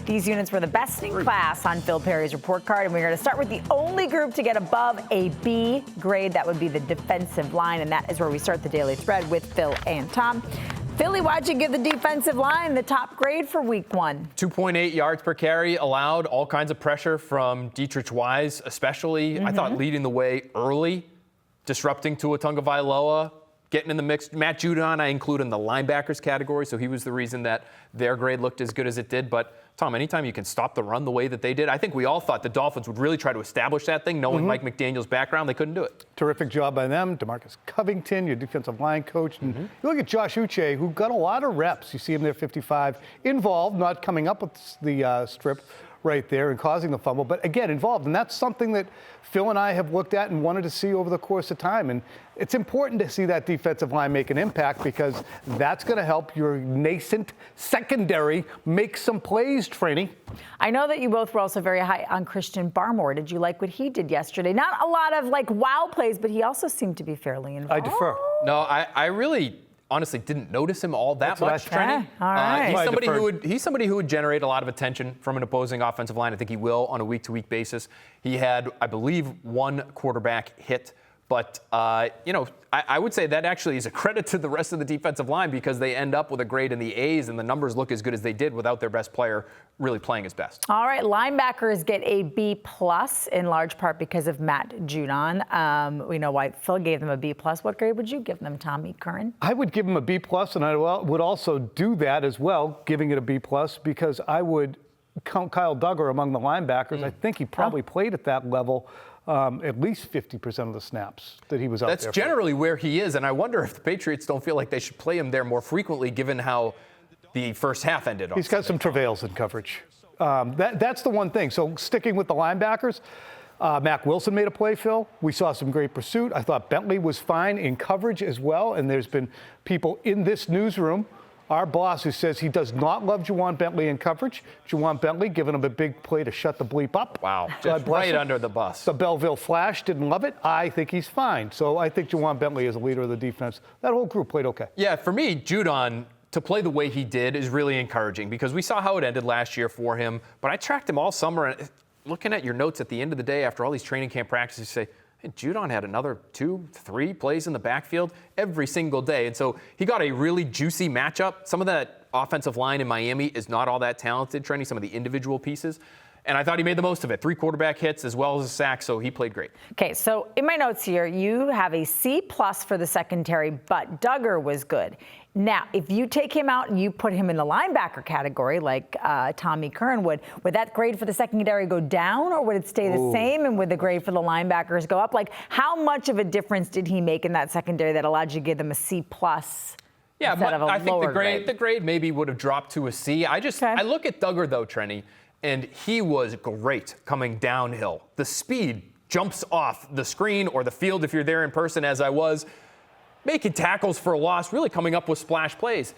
These units were the best in class on Phil Perry's report card, and we're going to start with the only group to get above a B grade. That would be the defensive line, and that is where we start the daily thread with Phil and Tom. Philly, why'd you give the defensive line the top grade for week 1? 2.8 yards per carry, allowed all kinds of pressure from Dietrich Wise, especially. I thought leading the way early, disrupting Tua Tagovailoa, getting in the mix. Matt Judon, I include in the linebackers category, so he was the reason that their grade looked as good as it did. But, Tom, anytime you can stop the run the way that they did, I think we all thought the Dolphins would really try to establish that thing. Knowing Mike McDaniel's background, they couldn't do it. Terrific job by them. DeMarcus Covington, your defensive line coach. And you look at Josh Uche, who got a lot of reps. You see him there, 55, involved, not coming up with the strip right there and causing the fumble, but again, involved. And that's something that Phil and I have looked at and wanted to see over the course of time. And it's important to see that defensive line make an impact because that's going to help your nascent secondary make some plays, Trenni. I know that you both were also very high on Christian Barmore. Did you like what he did yesterday? Not a lot of wow plays, but he also seemed to be fairly involved. I defer. No, I really honestly didn't notice him all that much, Trenni. All right. He's somebody who would generate a lot of attention from an opposing offensive line. I think he will on a week-to-week basis. He had, I believe, one quarterback hit. But, I would say that actually is a credit to the rest of the defensive line because they end up with a grade in the A's and the numbers look as good as they did without their best player really playing his best. All right, linebackers get a B+ in large part because of Matt Judon. We know why Phil gave them a B+. What grade would you give them, Tommy Curran? I would give him a B+, and I would also do that as well, giving it a B+, because I would count Kyle Duggar among the linebackers. I think he probably played at that level. At least 50% of the snaps that he was out there. That's generally where he is, and I wonder if the Patriots don't feel like they should play him there more frequently given how the first half ended off. He's got some travails in coverage. That's the one thing. So sticking with the linebackers, Mack Wilson made a play, Phil. We saw some great pursuit. I thought Bentley was fine in coverage as well, and there's been people in this newsroom, our boss, who says he does not love Juwan Bentley in coverage. Juwan Bentley giving him a big play to shut the bleep up. Wow, just right under the bus. The Belleville Flash didn't love it. I think he's fine. So I think Juwan Bentley is a leader of the defense. That whole group played okay. Yeah, for me, Judon, to play the way he did is really encouraging because we saw how it ended last year for him. But I tracked him all summer. And looking at your notes at the end of the day after all these training camp practices, you say, and Judon had another 2-3 plays in the backfield every single day. And so he got a really juicy matchup. Some of that offensive line in Miami is not all that talented, Trenni, some of the individual pieces. And I thought he made the most of it. 3 quarterback hits as well as a sack, so he played great. Okay, so in my notes here, you have a C+ for the secondary, but Duggar was good. Now, if you take him out and you put him in the linebacker category, like Tommy Curran would that grade for the secondary go down, or would it stay the same? And would the grade for the linebackers go up? Like, how much of a difference did he make in that secondary that allowed you to give them a C+? Yeah, but I think grade? the grade maybe would have dropped to a C. I look at Duggar, though, Trenni, and he was great coming downhill. The speed jumps off the screen or the field if you're there in person, as I was, making tackles for a loss, really coming up with splash plays.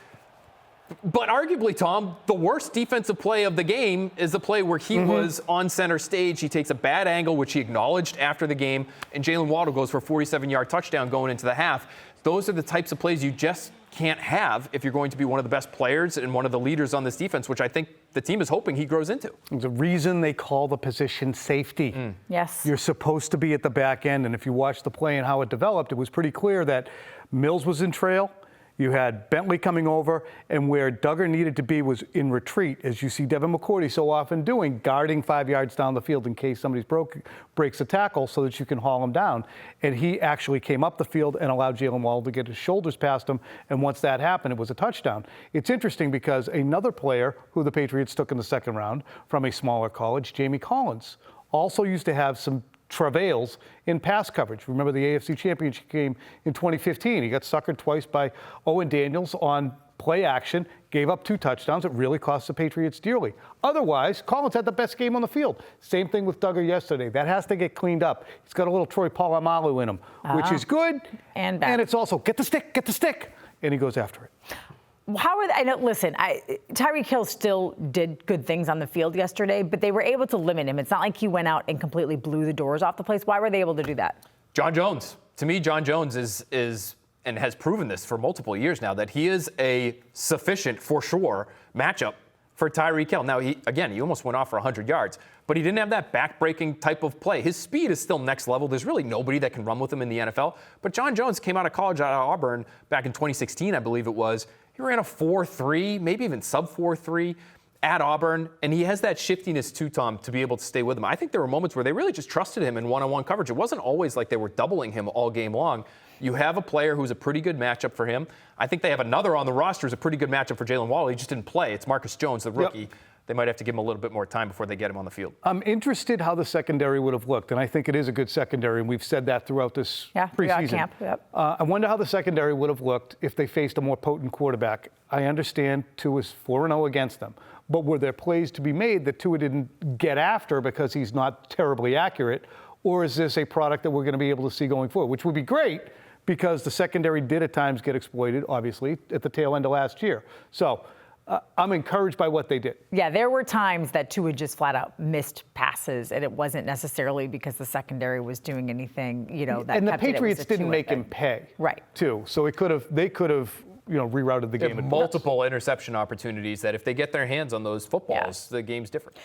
But arguably, Tom, the worst defensive play of the game is the play where he was on center stage. He takes a bad angle, which he acknowledged after the game, and Jalen Waddle goes for a 47-yard touchdown going into the half. Those are the types of plays you just can't have if you're going to be one of the best players and one of the leaders on this defense, which I think the team is hoping he grows into. The reason they call the position safety. Yes. You're supposed to be at the back end, and if you watch the play and how it developed, it was pretty clear that Mills was in trail. You had Bentley coming over, and where Duggar needed to be was in retreat, as you see Devin McCourty so often doing, guarding 5 yards down the field in case somebody breaks a tackle so that you can haul him down. And he actually came up the field and allowed Jalen Waddle to get his shoulders past him, and once that happened, it was a touchdown. It's interesting because another player who the Patriots took in the second round from a smaller college, Jamie Collins, also used to have some travails in pass coverage. Remember the AFC Championship game in 2015. He got suckered twice by Owen Daniels on play action, gave up 2 touchdowns. It really cost the Patriots dearly. Otherwise, Collins had the best game on the field. Same thing with Duggar yesterday. That has to get cleaned up. He's got a little Troy Polamalu in him, which is good. And bad. And it's also get the stick. And he goes after it. How are they? I know. Listen, Tyreek Hill still did good things on the field yesterday, but they were able to limit him. It's not like he went out and completely blew the doors off the place. Why were they able to do that? John Jones. To me, John Jones is and has proven this for multiple years now that he is a sufficient, for sure, matchup for Tyreek Hill. Now, he almost went off for 100 yards, but he didn't have that back-breaking type of play. His speed is still next level. There's really nobody that can run with him in the NFL. But John Jones came out of college out of Auburn back in 2016, I believe it was. He ran a 4.3, maybe even sub 4.3 at Auburn, and he has that shiftiness too, Tom, to be able to stay with him. I think there were moments where they really just trusted him in one-on-one coverage. It wasn't always like they were doubling him all game long. You have a player who's a pretty good matchup for him. I think they have another on the roster who's a pretty good matchup for Jalen Waddle. He just didn't play. It's Marcus Jones, the rookie. Yep. They might have to give him a little bit more time before they get him on the field. I'm interested how the secondary would have looked, and I think it is a good secondary, and we've said that throughout this preseason. Camp. Yep. I wonder how the secondary would have looked if they faced a more potent quarterback. I understand Tua is 4-0 against them, but were there plays to be made that Tua didn't get after because he's not terribly accurate, or is this a product that we're going to be able to see going forward, which would be great because the secondary did at times get exploited, obviously, at the tail end of last year. So I'm encouraged by what they did. Yeah, there were times that Tua just flat out missed passes, and it wasn't necessarily because the secondary was doing anything, that and the kept it. Patriots didn't make him pay, right? Too, so they could have rerouted the game. Multiple interception opportunities that if they get their hands on those footballs, the game's different.